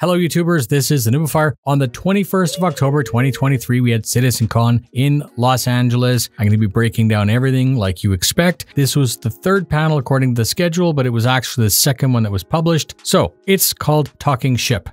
Hello YouTubers, this is the noobifier. On the 21st of October 2023, we had Citcon in Los Angeles. I'm going to be breaking down everything like you expect. This was the third panel according to the schedule, but it was actually the second one that was published. So it's called Talking Ship.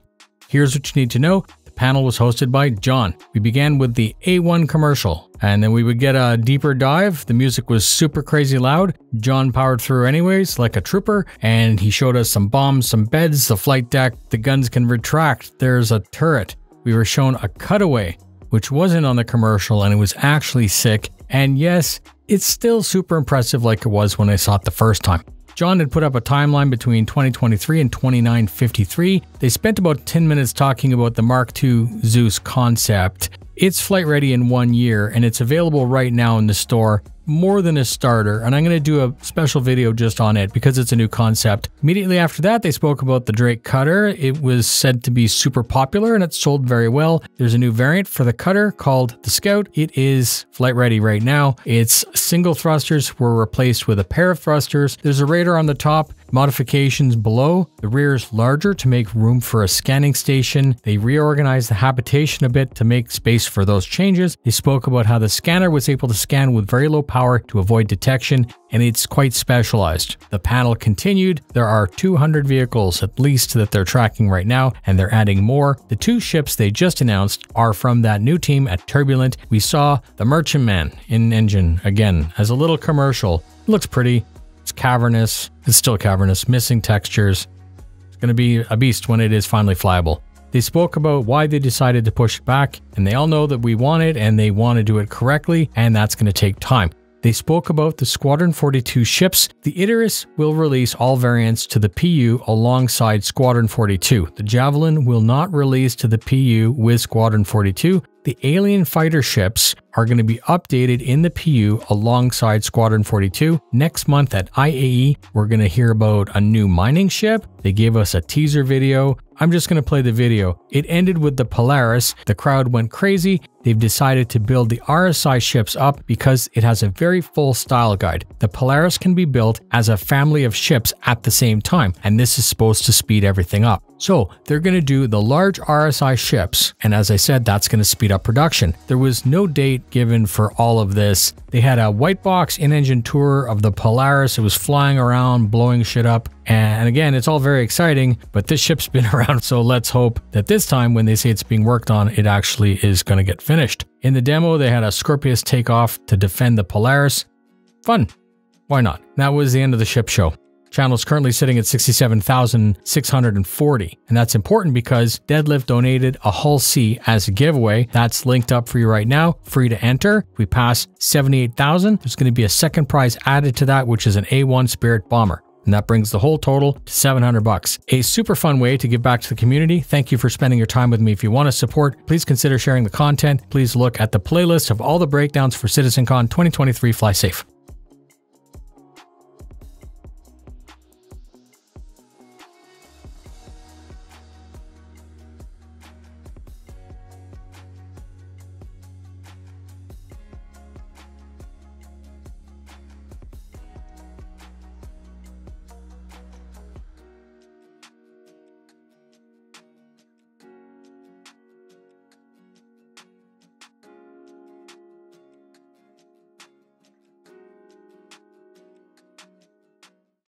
Here's what you need to know. The panel was hosted by John. We began with the A1 commercial, and then we would get a deeper dive. The music was super crazy loud. John powered through anyways, like a trooper, and he showed us some bombs, some beds, the flight deck, the guns can retract, there's a turret. We were shown a cutaway, which wasn't on the commercial, and it was actually sick. And yes, it's still super impressive like it was when I saw it the first time. John had put up a timeline between 2023 and 2953. They spent about 10 minutes talking about the Mark II Zeus concept. It's flight ready in 1 year, and it's available right now in the store. More than a starter, and I'm going to do a special video just on it because it's a new concept. Immediately after that, they spoke about the Drake cutter. It was said to be super popular and it sold very well. There's a new variant for the cutter called the Scout. It is flight ready right now. Its single thrusters were replaced with a pair of thrusters. There's a radar on the top, modifications below. The rear is larger to make room for a scanning station. They reorganized the habitation a bit to make space for those changes. They spoke about how the scanner was able to scan with very low power to avoid detection, and it's quite specialized. The panel continued. There are 200 vehicles at least that they're tracking right now, and they're adding more. The two ships they just announced are from that new team at Turbulent. We saw the Merchantman in engine again as a little commercial. It looks pretty. It's cavernous. It's still cavernous, missing textures. It's going to be a beast when it is finally flyable. They spoke about why they decided to push it back, and they all know that we want it and they want to do it correctly, and that's going to take time. They spoke about the Squadron 42 ships. The Icarus will release all variants to the PU alongside Squadron 42. The Javelin will not release to the PU with Squadron 42. The alien fighter ships are going to be updated in the PU alongside Squadron 42. Next month at IAE, we're going to hear about a new mining ship. They gave us a teaser video. I'm just going to play the video. It ended with the Polaris. The crowd went crazy. They've decided to build the RSI ships up because it has a very full style guide. The Polaris can be built as a family of ships at the same time, and this is supposed to speed everything up. So they're going to do the large RSI ships, and as I said, that's going to speed up production. There was no date given for all of this. They had a white box in-engine tour of the Polaris. It was flying around, blowing shit up. And again, it's all very exciting, but this ship's been around, so let's hope that this time when they say it's being worked on, it actually is going to get finished. In the demo, they had a Scorpius take off to defend the Polaris. Fun. Why not? That was the end of the ship show. Channel is currently sitting at 67,640, and that's important because Deadlift donated a Hull C as a giveaway. That's linked up for you right now, free to enter. If we pass 78,000, there's going to be a second prize added to that, which is an A1 Spirit bomber. And that brings the whole total to $700. A super fun way to give back to the community. Thank you for spending your time with me. If you want to support, please consider sharing the content. Please look at the playlist of all the breakdowns for Citcon 2023. Fly safe.